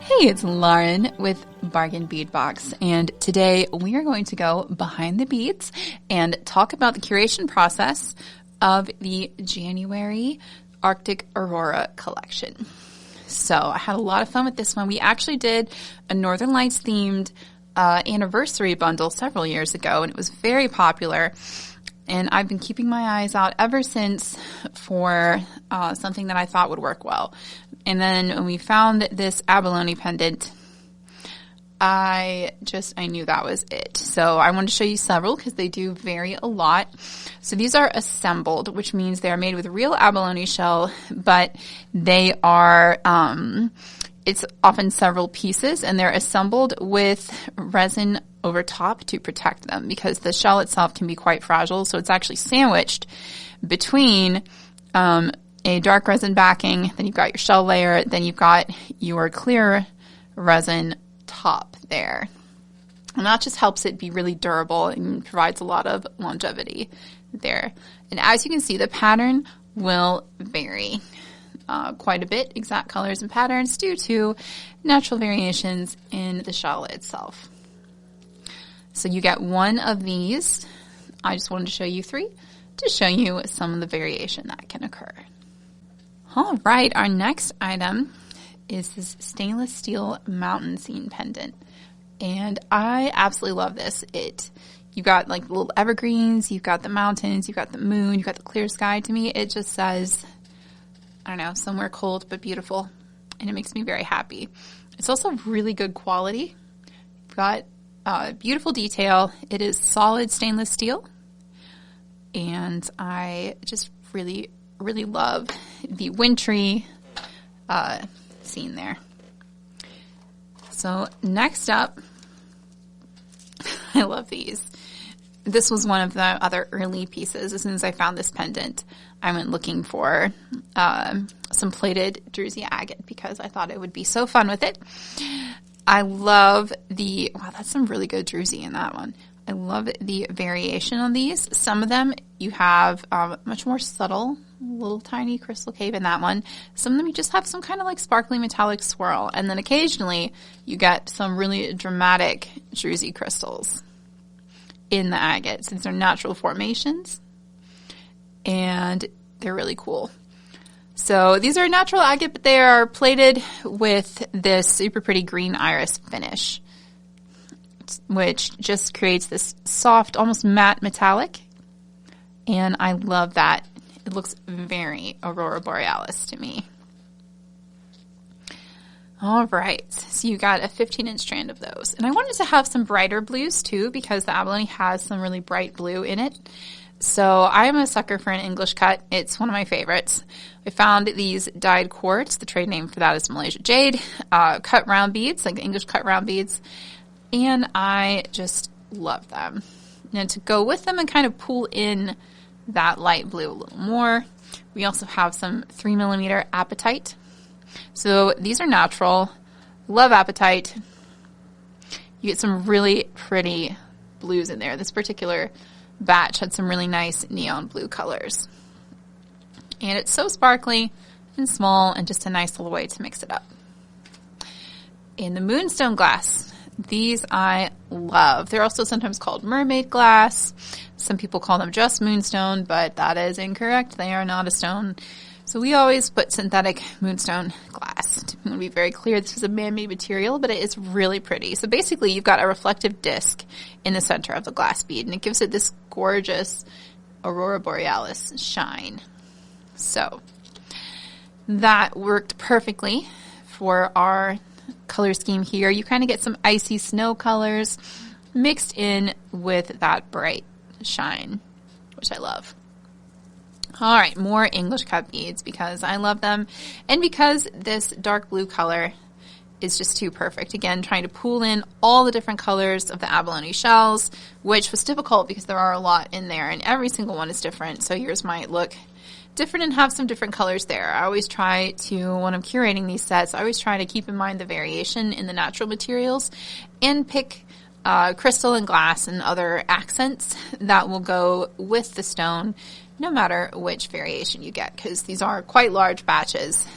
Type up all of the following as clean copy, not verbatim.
Hey, it's Lauren with Bargain Bead Box, and today we are going to go behind the beads and talk about the curation process of the January Arctic Aurora collection. So I had a lot of fun with this one. We actually did a Northern Lights themed anniversary bundle several years ago, and it was very popular. And I've been keeping my eyes out ever since for something that I thought would work well. And then when we found this abalone pendant, I knew that was it. So I wanted to show you several because they do vary a lot. So these are assembled, which means they are made with real abalone shell, but they are, it's often several pieces, and they're assembled with resin over top to protect them because the shell itself can be quite fragile. So it's actually sandwiched between a dark resin backing, then you've got your shell layer, then you've got your clear resin top there. And that just helps it be really durable and provides a lot of longevity there. And as you can see, the pattern will vary quite a bit, exact colors and patterns, due to natural variations in the shell itself. So you get one of these. I just wanted to show you three to show you some of the variation that can occur. All right, our next item is this stainless steel mountain scene pendant. And I absolutely love this. You've got like little evergreens, you've got the mountains, you've got the moon, you've got the clear sky. To me, it just says, I don't know, somewhere cold but beautiful. And it makes me very happy. It's also really good quality. You've got beautiful detail. It is solid stainless steel. And I just really, really love the wintry scene there. So next up, I love these. This was one of the other early pieces. As soon as I found this pendant, I went looking for some plated druzy agate because I thought it would be so fun with it. I love wow, that's some really good druzy in that one. I love the variation on these. Some of them you have much more subtle, little tiny crystal cave in that one. Some of them you just have some kind of like sparkly metallic swirl. And then occasionally you get some really dramatic druzy crystals in the agates. These are natural formations and they're really cool. So these are natural agate, but they are plated with this super pretty green iris finish, which just creates this soft, almost matte metallic. And I love that. It looks very Aurora Borealis to me. All right, so you got a 15-inch strand of those. And I wanted to have some brighter blues too because the abalone has some really bright blue in it. So I'm a sucker for an English cut. It's one of my favorites. I found these dyed quartz. The trade name for that is Malaysia Jade. Cut round beads, like English cut round beads. And I just love them. And to go with them and kind of pull in that light blue a little more, we also have some 3mm apatite. So these are natural. Love apatite. You get some really pretty blues in there. This particular batch had some really nice neon blue colors. And it's so sparkly and small and just a nice little way to mix it up. In the moonstone glass, these I love. They're also sometimes called mermaid glass. Some people call them just moonstone, but that is incorrect. They are not a stone. So we always put synthetic moonstone glass. I want to be very clear, this is a man-made material, but it is really pretty. So basically, you've got a reflective disc in the center of the glass bead, and it gives it this gorgeous Aurora Borealis shine. So that worked perfectly for our color scheme here. You kind of get some icy snow colors mixed in with that bright shine, which I love. All right, more English cut beads because I love them and because this dark blue color is just too perfect. Again, trying to pull in all the different colors of the abalone shells, which was difficult because there are a lot in there and every single one is different. So yours might look different and have some different colors there. I always try to, when I'm curating these sets, I always try to keep in mind the variation in the natural materials and pick crystal and glass and other accents that will go with the stone no matter which variation you get, because these are quite large batches.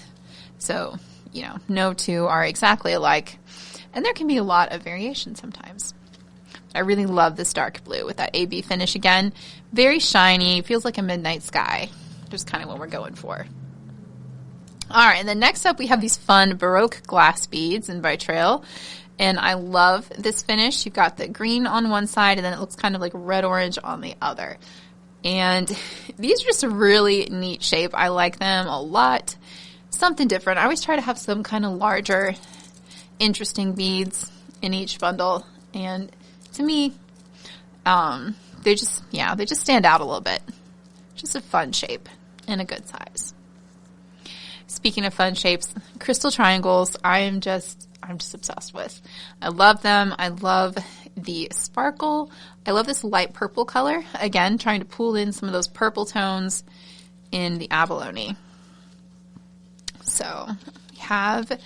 So you know, no two are exactly alike. And there can be a lot of variation sometimes. I really love this dark blue with that AB finish again. Very shiny, feels like a midnight sky. Just kind of what we're going for. All right, and then next up we have these fun Baroque glass beads in Vitrail. And I love this finish. You've got the green on one side and then it looks kind of like red-orange on the other. And these are just a really neat shape. I like them a lot. Something different. I always try to have some kind of larger, interesting beads in each bundle. And to me, they just stand out a little bit. Just a fun shape and a good size. Speaking of fun shapes, crystal triangles, I'm just obsessed with. I love them. I love the sparkle. I love this light purple color. Again, trying to pull in some of those purple tones in the abalone. So we have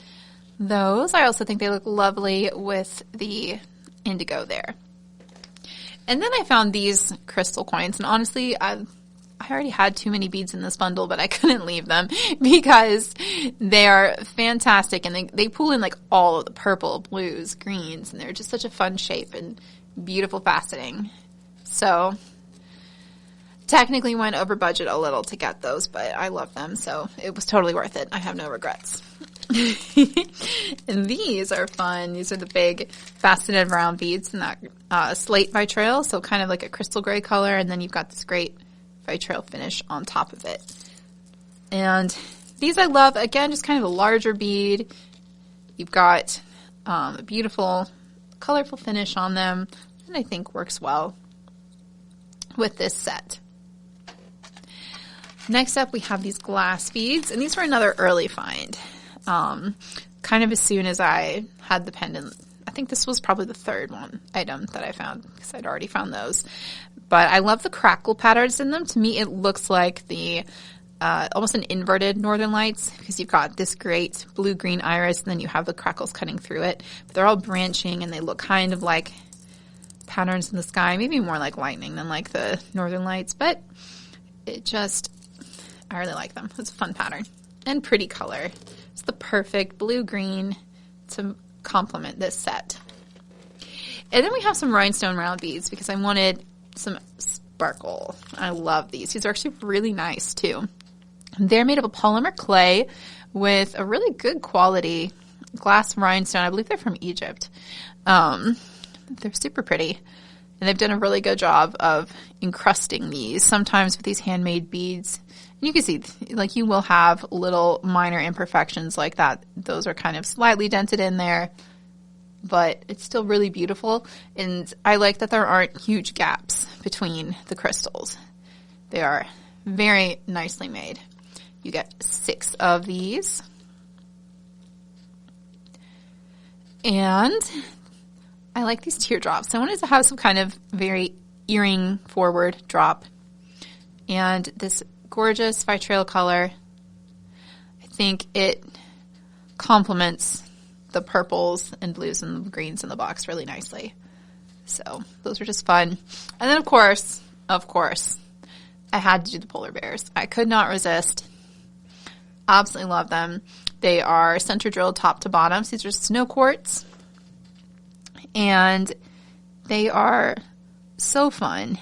those. I also think they look lovely with the indigo there. And then I found these crystal coins, and honestly, I already had too many beads in this bundle, but I couldn't leave them because they are fantastic, and they pull in like all of the purple, blues, greens, and they're just such a fun shape and beautiful faceting. So technically went over budget a little to get those, but I love them, so it was totally worth it. I have no regrets. And these are fun. These are the big faceted round beads in that slate Vitrail, so kind of like a crystal gray color, and then you've got this great Vitrail finish on top of it. And these I love. Again, just kind of a larger bead. You've got a beautiful, colorful finish on them, and I think works well with this set. Next up, we have these glass beads, and these were another early find. Kind of as soon as I had the pendant. I think this was probably the third item that I found because I'd already found those. But I love the crackle patterns in them. To me, it looks like the almost an inverted Northern Lights because you've got this great blue-green iris and then you have the crackles cutting through it. But they're all branching and they look kind of like patterns in the sky, maybe more like lightning than like the Northern Lights. But I really like them. It's a fun pattern and pretty color. It's the perfect blue-green to complement this set. And then we have some rhinestone round beads because I wanted some sparkle. I love these. These are actually really nice too. They're made of a polymer clay with a really good quality glass rhinestone. I believe they're from Egypt. They're super pretty. And they've done a really good job of encrusting these, sometimes with these handmade beads. And you can see, like, you will have little minor imperfections like that. Those are kind of slightly dented in there, but it's still really beautiful. And I like that there aren't huge gaps between the crystals. They are very nicely made. You get 6 of these. And I like these teardrops. I wanted to have some kind of very earring forward drop. And this gorgeous Vitrail color, I think it complements the purples and blues and the greens in the box really nicely. So those were just fun. And then of course, I had to do the polar bears. I could not resist. Absolutely love them. They are center drilled top to bottom. So these are snow quartz. And they are so fun.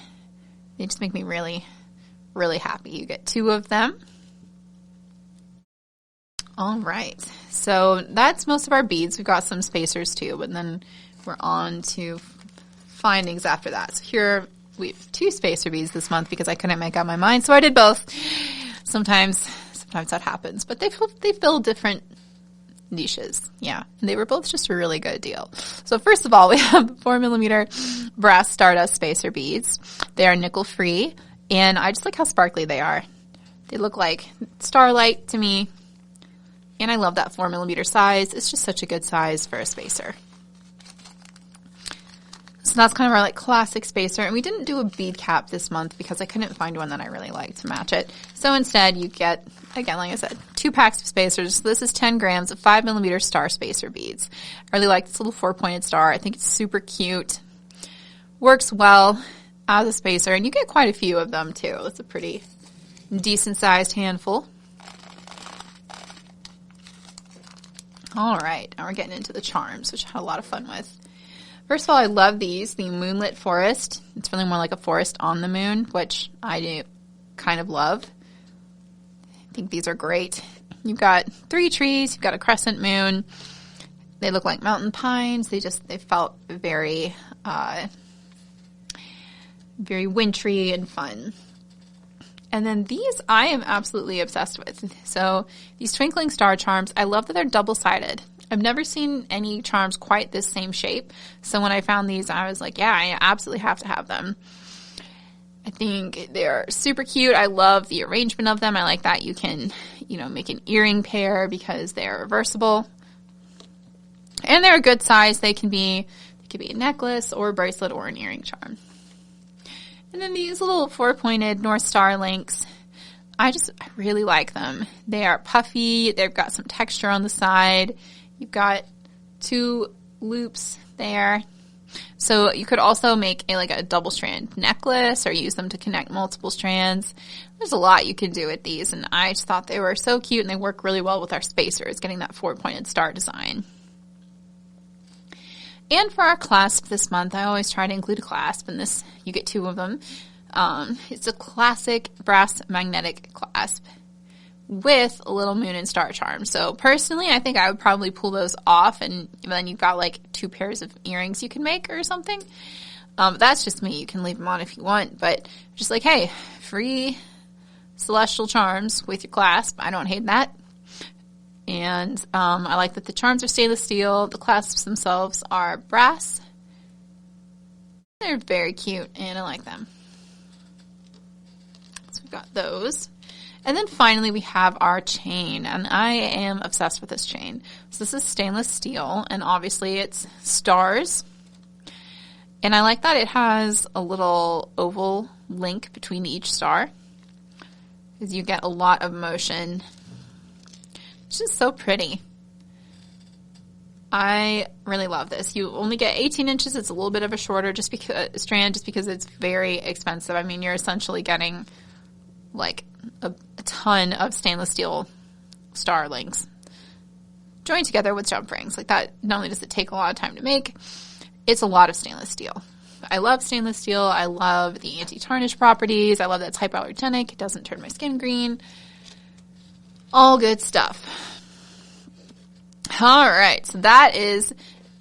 They just make me really, really happy. You get 2 of them. All right. So that's most of our beads. We've got some spacers too, but then we're on to findings after that. So here we have 2 spacer beads this month because I couldn't make up my mind. So I did both. Sometimes that happens, but they fill different niches. Yeah. And they were both just a really good deal. So first of all, we have 4mm brass Stardust spacer beads. They are nickel free, and I just like how sparkly they are. They look like starlight to me, and I love that 4mm size. It's just such a good size for a spacer. So that's kind of our like classic spacer, and we didn't do a bead cap this month because I couldn't find one that I really liked to match it. So instead you get, again, like I said, 2 packs of spacers. This is 10 grams of 5mm star spacer beads. I really like this little 4-pointed star. I think it's super cute. Works well as a spacer, and you get quite a few of them too. It's a pretty decent sized handful. All right, now we're getting into the charms, which I had a lot of fun with. First of all, I love these, the Moonlit Forest. It's really more like a forest on the moon, which I do kind of love. I think these are great. You've got 3 trees, you've got a crescent moon. They look like mountain pines. They felt very, very wintry and fun. And then these I am absolutely obsessed with. So these twinkling star charms, I love that they're double-sided. I've never seen any charms quite this same shape. So when I found these, I was like, yeah, I absolutely have to have them. I think they're super cute. I love the arrangement of them. I like that you can, make an earring pair because they're reversible. And they're a good size. They could be a necklace or a bracelet or an earring charm. And then these little 4-pointed North Star links. I really like them. They are puffy. They've got some texture on the side. You've got 2 loops there. So you could also make a double strand necklace or use them to connect multiple strands. There's a lot you can do with these, and I just thought they were so cute and they work really well with our spacers, getting that 4-pointed star design. And for our clasp this month, I always try to include a clasp, and this, you get 2 of them. It's a classic brass magnetic clasp with a little moon and star charm. So personally, I think I would probably pull those off, and then you've got 2 pairs of earrings you can make or something. That's just me. You can leave them on if you want, but just hey, free celestial charms with your clasp. I don't hate that. And I like that the charms are stainless steel. The clasps themselves are brass. They're very cute, and I like them. So we've got those. And then finally we have our chain, and I am obsessed with this chain. So this is stainless steel, and obviously it's stars. And I like that it has a little oval link between each star, because you get a lot of motion. It's just so pretty. I really love this. You only get 18 inches. It's a little bit of a shorter strand just because it's very expensive. I mean, you're essentially getting a ton of stainless steel star links joined together with jump rings. That, not only does it take a lot of time to make, it's a lot of stainless steel. I love stainless steel. I love the anti-tarnish properties. I love that it's hypoallergenic. It doesn't turn my skin green. All good stuff. All right, so that is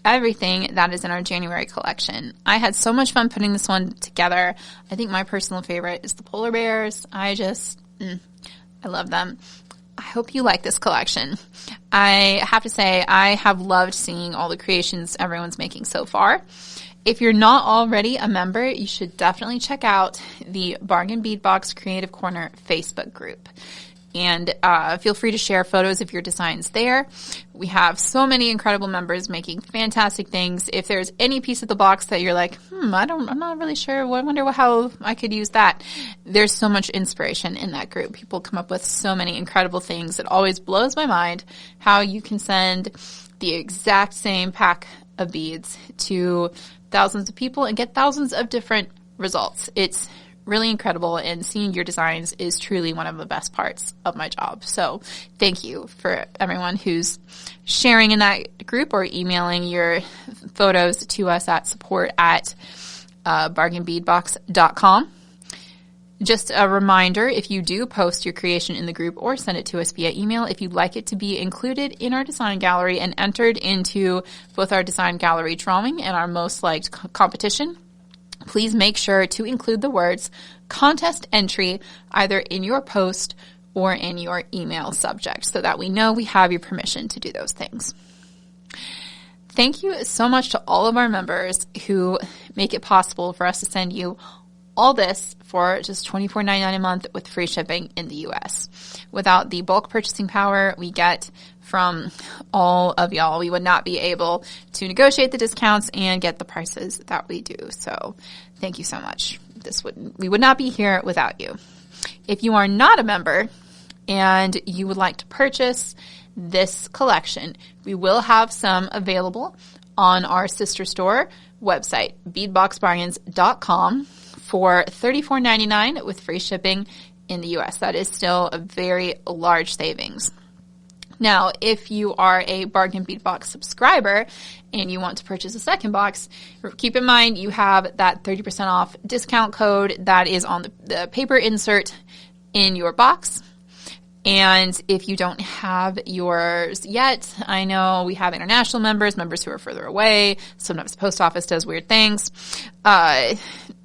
everything that is in our January collection. I had so much fun putting this one together. I think my personal favorite is the polar bears. I love them. I hope you like this collection. I have to say, I have loved seeing all the creations everyone's making so far. If you're not already a member, you should definitely check out the Bargain Bead Box Creative Corner Facebook group. And feel free to share photos of your designs there. We have so many incredible members making fantastic things. If there's any piece of the box that you're like, I'm not really sure. I wonder how I could use that. There's so much inspiration in that group. People come up with so many incredible things. It always blows my mind how you can send the exact same pack of beads to thousands of people and get thousands of different results. It's really incredible, and seeing your designs is truly one of the best parts of my job. So thank you for everyone who's sharing in that group or emailing your photos to us at support@bargainbeadbox.com. Just a reminder, if you do post your creation in the group or send it to us via email, if you'd like it to be included in our design gallery and entered into both our design gallery drawing and our most liked competition, please make sure to include the words contest entry either in your post or in your email subject so that we know we have your permission to do those things. Thank you so much to all of our members who make it possible for us to send you all this for just $24.99 a month with free shipping in the U.S. Without the bulk purchasing power we get from all of y'all, we would not be able to negotiate the discounts and get the prices that we do. So thank you so much. We would not be here without you. If you are not a member and you would like to purchase this collection, we will have some available on our sister store website, beadboxbargains.com, for $34.99 with free shipping in the U.S. That is still a very large savings. Now, if you are a Bargain Bead Box subscriber and you want to purchase a second box, keep in mind you have that 30% off discount code that is on the paper insert in your box. And if you don't have yours yet, I know we have international members who are further away. Sometimes the post office does weird things.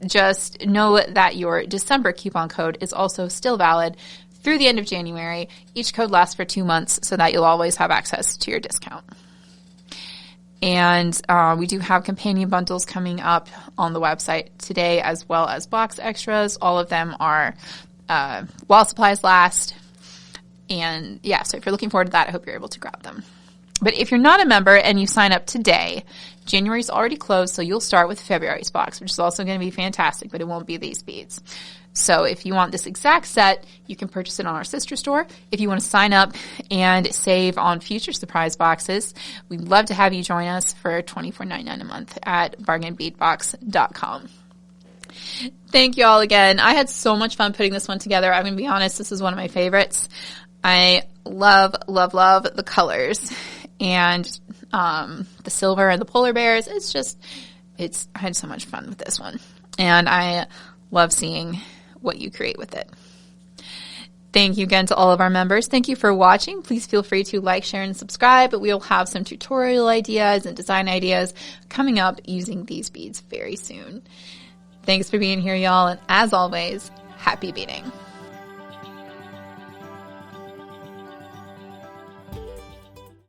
Just know that your December coupon code is also still valid through the end of January. Each code lasts for 2 months so that you'll always have access to your discount. And we do have companion bundles coming up on the website today, as well as box extras. All of them are while supplies last. And yeah, so if you're looking forward to that, I hope you're able to grab them. But if you're not a member and you sign up today, January's already closed, so you'll start with February's box, which is also going to be fantastic, but it won't be these beads. So if you want this exact set, you can purchase it on our sister store. If you want to sign up and save on future surprise boxes, we'd love to have you join us for $24.99 a month at bargainbeadbox.com. Thank you all again. I had so much fun putting this one together. I'm going to be honest, this is one of my favorites. I love, love, love the colors and the silver and the polar bears. I had so much fun with this one. And I love seeing what you create with it. Thank you again to all of our members. Thank you for watching. Please feel free to like, share, and subscribe. But we'll have some tutorial ideas and design ideas coming up using these beads very soon. Thanks for being here, y'all. And as always, happy beading.